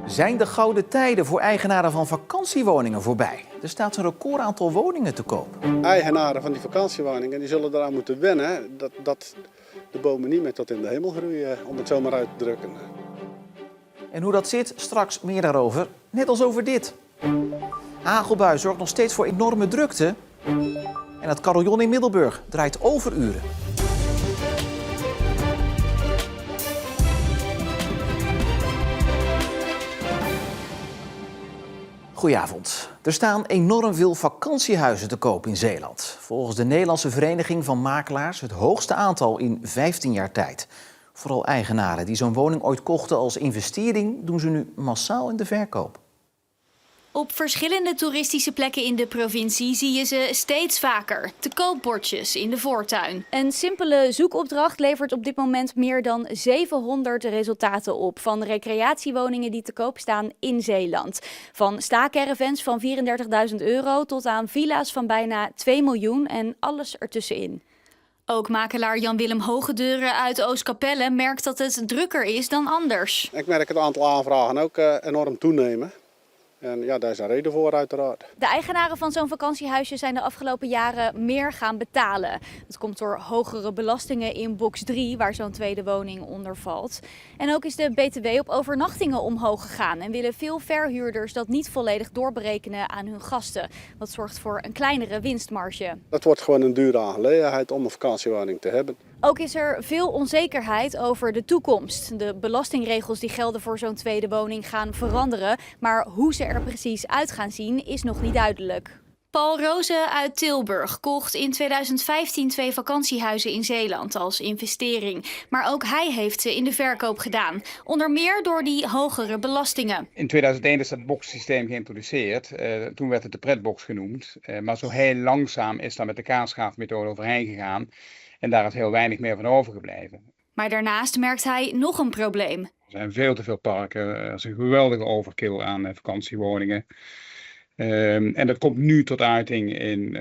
Zijn de gouden tijden voor eigenaren van vakantiewoningen voorbij? Er staat een recordaantal woningen te koop. Eigenaren van die vakantiewoningen die zullen eraan moeten wennen dat de bomen niet meer tot in de hemel groeien, om het zo maar uit te drukken. En hoe dat zit, straks meer daarover, net als over dit. Hagelbui zorgt nog steeds voor enorme drukte. En het carillon in Middelburg draait overuren. Goedenavond. Er staan enorm veel vakantiehuizen te koop in Zeeland. Volgens de Nederlandse Vereniging van Makelaars het hoogste aantal in 15 jaar tijd. Vooral eigenaren die zo'n woning ooit kochten als investering doen ze nu massaal in de verkoop. Op verschillende toeristische plekken in de provincie zie je ze steeds vaker. Te koopbordjes in de voortuin. Een simpele zoekopdracht levert op dit moment meer dan 700 resultaten op. Van recreatiewoningen die te koop staan in Zeeland. Van staacaravans van €34.000 tot aan villa's van bijna 2 miljoen en alles ertussenin. Ook makelaar Jan-Willem Hogedeuren uit Oostkapelle merkt dat het drukker is dan anders. Ik merk het aantal aanvragen ook enorm toenemen. En ja, daar is een reden voor uiteraard. De eigenaren van zo'n vakantiehuisje zijn de afgelopen jaren meer gaan betalen. Dat komt door hogere belastingen in box 3, waar zo'n tweede woning onder valt. En ook is de BTW op overnachtingen omhoog gegaan. En willen veel verhuurders dat niet volledig doorberekenen aan hun gasten. Wat zorgt voor een kleinere winstmarge. Dat wordt gewoon een dure aangelegenheid om een vakantiewoning te hebben. Ook is er veel onzekerheid over de toekomst. De belastingregels die gelden voor zo'n tweede woning gaan veranderen. Maar hoe ze er precies uit gaan zien is nog niet duidelijk. Paul Roze uit Tilburg kocht in 2015 2 vakantiehuizen in Zeeland als investering. Maar ook hij heeft ze in de verkoop gedaan. Onder meer door die hogere belastingen. In 2001 is dat boxsysteem geïntroduceerd. Toen werd het de pretbox genoemd. Maar zo heel langzaam is daar met de kaarsgraafmethode overheen gegaan. En daar is heel weinig meer van overgebleven. Maar daarnaast merkt hij nog een probleem. Er zijn veel te veel parken. Er is een geweldige overkill aan vakantiewoningen. En dat komt nu tot uiting in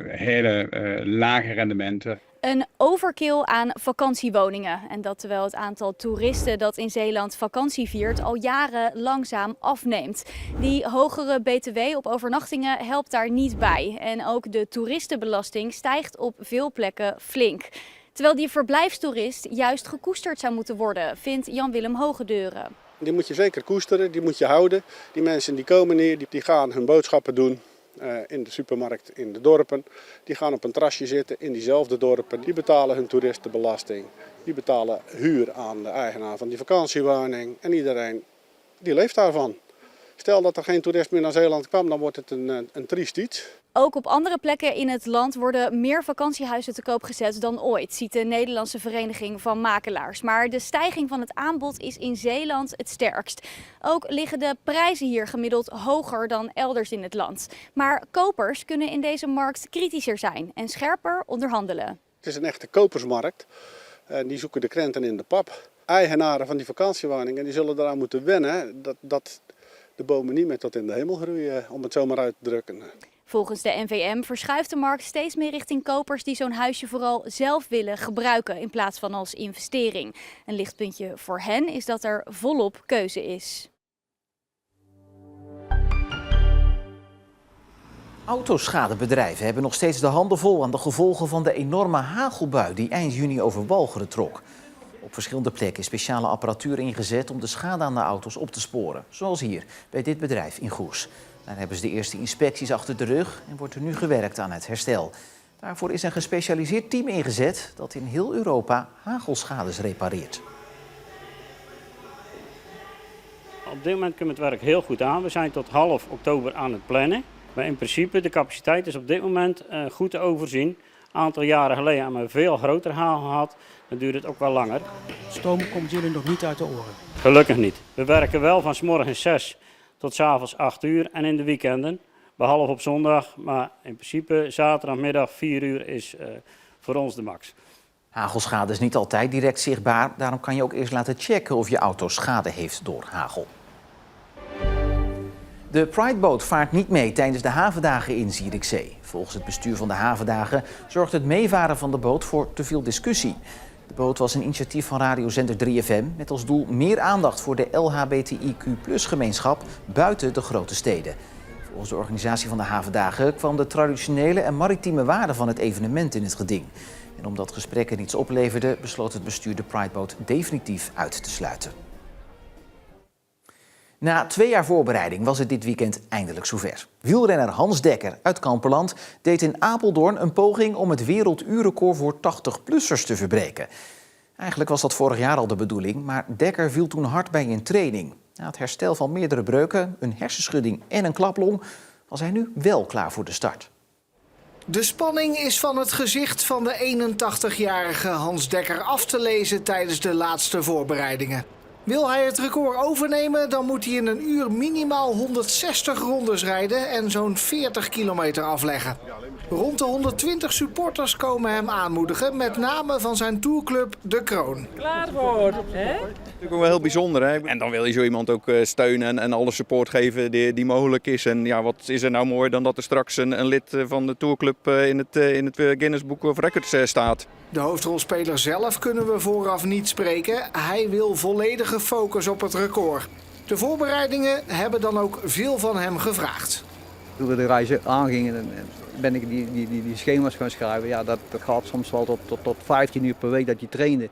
hele lage rendementen. Een overkill aan vakantiewoningen. En dat terwijl het aantal toeristen dat in Zeeland vakantie viert al jaren langzaam afneemt. Die hogere BTW op overnachtingen helpt daar niet bij. En ook de toeristenbelasting stijgt op veel plekken flink. Terwijl die verblijfstoerist juist gekoesterd zou moeten worden, vindt Jan-Willem Hogedeuren. Die moet je zeker koesteren, die moet je houden. Die mensen die komen hier, die gaan hun boodschappen doen in de supermarkt in de dorpen. Die gaan op een terrasje zitten in diezelfde dorpen. Die betalen hun toeristenbelasting. Die betalen huur aan de eigenaar van die vakantiewoning. En iedereen die leeft daarvan. Stel dat er geen toerist meer naar Zeeland kwam, dan wordt het een triest iets. Ook op andere plekken in het land worden meer vakantiehuizen te koop gezet dan ooit, ziet de Nederlandse Vereniging van Makelaars. Maar de stijging van het aanbod is in Zeeland het sterkst. Ook liggen de prijzen hier gemiddeld hoger dan elders in het land. Maar kopers kunnen in deze markt kritischer zijn en scherper onderhandelen. Het is een echte kopersmarkt. Die zoeken de krenten in de pap. Eigenaren van die vakantiewoningen die zullen eraan moeten wennen dat de bomen niet meer tot in de hemel groeien, om het zo maar uit te drukken. Volgens de NVM verschuift de markt steeds meer richting kopers die zo'n huisje vooral zelf willen gebruiken in plaats van als investering. Een lichtpuntje voor hen is dat er volop keuze is. Autoschadebedrijven hebben nog steeds de handen vol aan de gevolgen van de enorme hagelbui die eind juni over Walcheren trok. Op verschillende plekken is speciale apparatuur ingezet om de schade aan de auto's op te sporen. Zoals hier bij dit bedrijf in Goes. Daar hebben ze de eerste inspecties achter de rug en wordt er nu gewerkt aan het herstel. Daarvoor is een gespecialiseerd team ingezet dat in heel Europa hagelschades repareert. Op dit moment kunnen we het werk heel goed aan. We zijn tot half oktober aan het plannen. Maar in principe de capaciteit is op dit moment goed te overzien. Een aantal jaren geleden hebben we veel groter hagel gehad. Dan duurt het ook wel langer. Stoom komt jullie nog niet uit de oren? Gelukkig niet. We werken wel van 's morgens 6 tot 's avonds 8 uur en in de weekenden. Behalve op zondag, maar in principe zaterdagmiddag 4 uur is voor ons de max. Hagelschade is niet altijd direct zichtbaar. Daarom kan je ook eerst laten checken of je auto schade heeft door hagel. De Prideboot vaart niet mee tijdens de havendagen in Zierikzee. Volgens het bestuur van de havendagen zorgt het meevaren van de boot voor te veel discussie. De De boot was een initiatief van radiozender 3FM met als doel meer aandacht voor de LHBTIQ+-gemeenschap buiten de grote steden. Volgens de organisatie van de Havendagen kwam de traditionele en maritieme waarde van het evenement in het geding. En omdat gesprekken niets opleverden, besloot het bestuur de Prideboot definitief uit te sluiten. Na 2 jaar voorbereiding was het dit weekend eindelijk zover. Wielrenner Hans Dekker uit Kamperland deed in Apeldoorn een poging om het werelduurrecord voor 80-plussers te verbreken. Eigenlijk was dat vorig jaar al de bedoeling, maar Dekker viel toen hard bij een training. Na het herstel van meerdere breuken, een hersenschudding en een klaplong was hij nu wel klaar voor de start. De spanning is van het gezicht van de 81-jarige Hans Dekker af te lezen tijdens de laatste voorbereidingen. Wil hij het record overnemen, dan moet hij in een uur minimaal 160 rondes rijden en zo'n 40 kilometer afleggen. Rond de 120 supporters komen hem aanmoedigen, met name van zijn tourclub De Kroon. Klaar voor, hè? Dat is natuurlijk wel heel bijzonder, hè? En dan wil je zo iemand ook steunen en alle support geven die mogelijk is. En ja, wat is er nou mooi dan dat er straks een lid van de tourclub in het Guinness Book of Records staat. De hoofdrolspeler zelf kunnen we vooraf niet spreken. Hij wil volledige focus op het record. De voorbereidingen hebben dan ook veel van hem gevraagd. Toen we de reis aangingen, ben ik die schema's gaan schrijven. Ja, dat gaat soms wel tot 15 uur per week dat je trainde.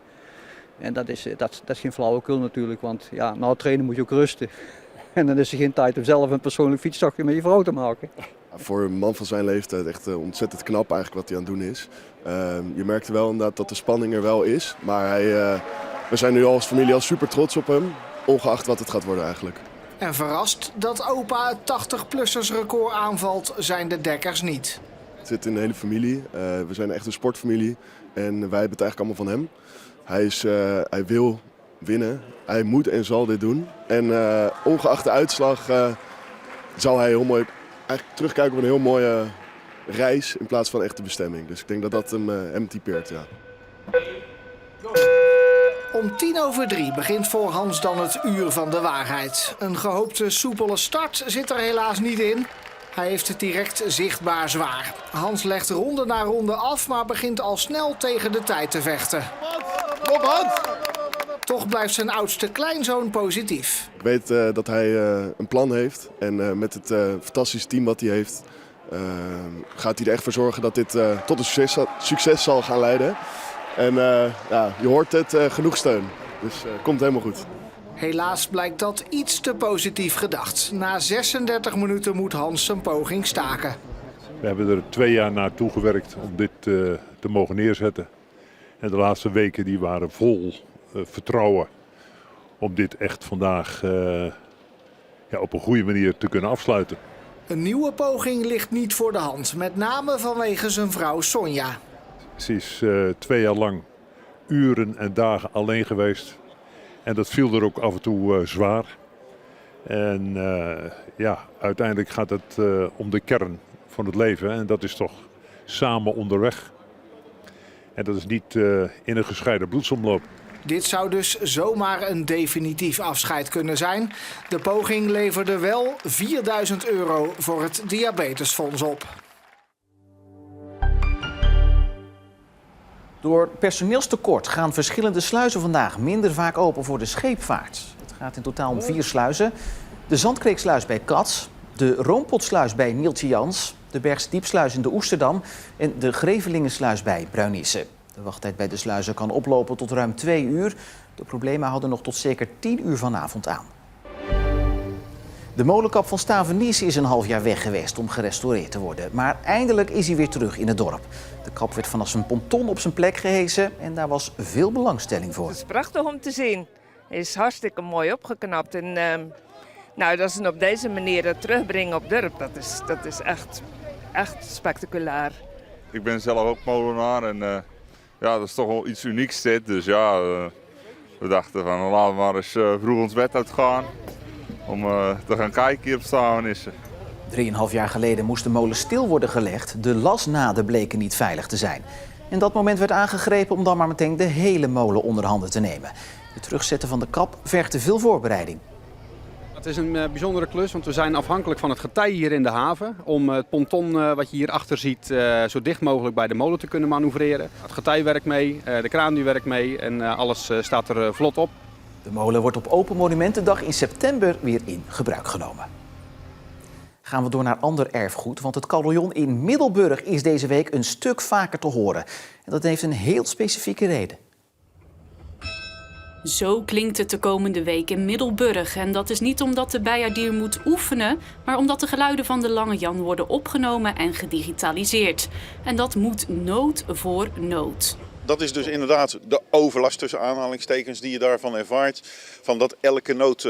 En dat is geen flauwekul natuurlijk, want ja, na het trainen moet je ook rusten. En dan is er geen tijd om zelf een persoonlijk fietstochtje met je vrouw te maken. Voor een man van zijn leeftijd echt ontzettend knap eigenlijk wat hij aan het doen is. Je merkte wel inderdaad dat de spanning er wel is. Maar we zijn nu als familie al super trots op hem, ongeacht wat het gaat worden eigenlijk. En verrast dat opa het 80-plussers record aanvalt, zijn de Dekkers niet. Het zit in de hele familie. We zijn echt een sportfamilie en wij hebben het eigenlijk allemaal van hem. Hij wil winnen, hij moet en zal dit doen. En ongeacht de uitslag zal hij heel mooi eigenlijk terugkijken op een heel mooie reis in plaats van echte bestemming. Dus ik denk dat dat hem typeert, ja. Om 2:10 begint voor Hans dan het uur van de waarheid. Een gehoopte soepele start zit er helaas niet in. Hij heeft het direct zichtbaar zwaar. Hans legt ronde na ronde af, maar begint al snel tegen de tijd te vechten. Kom Hans! Toch blijft zijn oudste kleinzoon positief. Ik weet dat hij een plan heeft en met het fantastische team wat hij heeft gaat hij er echt voor zorgen dat dit tot een succes zal gaan leiden. En ja, je hoort het, genoeg steun. Dus komt helemaal goed. Helaas blijkt dat iets te positief gedacht. Na 36 minuten moet Hans zijn poging staken. We hebben er 2 jaar naartoe gewerkt om dit te mogen neerzetten. En de laatste weken die waren vol vertrouwen om dit echt vandaag op een goede manier te kunnen afsluiten. Een nieuwe poging ligt niet voor de hand, met name vanwege zijn vrouw Sonja. Ze is 2 jaar lang uren en dagen alleen geweest. En dat viel er ook af en toe zwaar. En uiteindelijk gaat het om de kern van het leven. En dat is toch samen onderweg. En dat is niet in een gescheiden bloedsomloop. Dit zou dus zomaar een definitief afscheid kunnen zijn. De poging leverde wel €4.000 voor het Diabetesfonds op. Door personeelstekort gaan verschillende sluizen vandaag minder vaak open voor de scheepvaart. Het gaat in totaal om 4 sluizen. De Zandkreeksluis bij Cats, de Roompotsluis bij Nieltje Jans, de Bergsdiepsluis in de Oesterdam en de Grevelingensluis bij Bruinisse. De wachttijd bij de sluizen kan oplopen tot ruim 2 uur. De problemen houden nog tot zeker 10 uur vanavond aan. De molenkap van Stavenis is een half jaar weg geweest om gerestaureerd te worden. Maar eindelijk is hij weer terug in het dorp. De kap werd vanaf zijn ponton op zijn plek gehesen en daar was veel belangstelling voor. Het is prachtig om te zien. Hij is hartstikke mooi opgeknapt. En dat ze op deze manier dat terugbrengen op dorp, dat is echt spectaculair. Ik ben zelf ook molenaar en dat is toch wel iets unieks dit. Dus ja, we dachten van laten we maar eens vroeg ons bed uitgaan om te gaan kijken hier op Stavenissen. 3,5 jaar geleden moest de molen stil worden gelegd. De lasnaden bleken niet veilig te zijn. En dat moment werd aangegrepen om dan maar meteen de hele molen onder handen te nemen. Het terugzetten van de kap vergde veel voorbereiding. Het is een bijzondere klus, want we zijn afhankelijk van het getij hier in de haven. Om het ponton wat je hierachter ziet zo dicht mogelijk bij de molen te kunnen manoeuvreren. Het getij werkt mee, de kraan die werkt mee en alles staat er vlot op. De molen wordt op Open Monumentendag in september weer in gebruik genomen. Gaan we door naar ander erfgoed, want het carillon in Middelburg is deze week een stuk vaker te horen. En dat heeft een heel specifieke reden. Zo klinkt het de komende week in Middelburg. En dat is niet omdat de bijaardier moet oefenen, maar omdat de geluiden van de Lange Jan worden opgenomen en gedigitaliseerd. En dat moet noot voor noot. Dat is dus inderdaad de overlast tussen aanhalingstekens die je daarvan ervaart. Van dat elke noot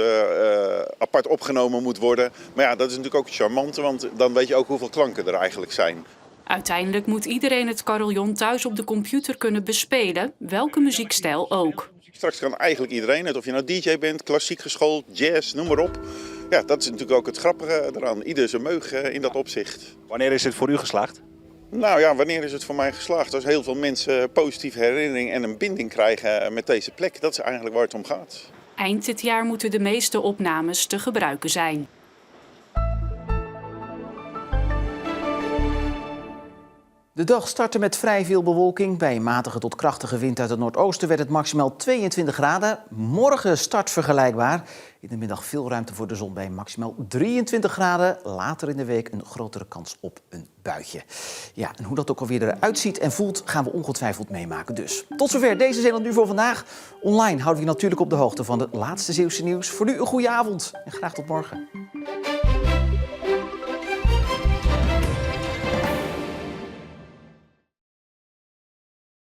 apart opgenomen moet worden. Maar ja, dat is natuurlijk ook het charmante, want dan weet je ook hoeveel klanken er eigenlijk zijn. Uiteindelijk moet iedereen het carillon thuis op de computer kunnen bespelen, welke muziekstijl ook. Straks kan eigenlijk iedereen het, of je nou DJ bent, klassiek geschoold, jazz, noem maar op. Ja, dat is natuurlijk ook het grappige eraan. Ieder zijn meug in dat opzicht. Wanneer is het voor u geslaagd? Nou ja, wanneer is het voor mij geslaagd? Als heel veel mensen positieve herinneringen en een binding krijgen met deze plek. Dat is eigenlijk waar het om gaat. Eind dit jaar moeten de meeste opnames te gebruiken zijn. De dag startte met vrij veel bewolking. Bij een matige tot krachtige wind uit het noordoosten werd het maximaal 22 graden. Morgen start vergelijkbaar. In de middag veel ruimte voor de zon bij maximaal 23 graden. Later in de week een grotere kans op een buitje. Ja, en hoe dat ook alweer eruit ziet en voelt, gaan we ongetwijfeld meemaken dus. Tot zover deze Zeeland Nu voor vandaag. Online houden we je natuurlijk op de hoogte van het laatste Zeeuwse nieuws. Voor nu een goede avond en graag tot morgen.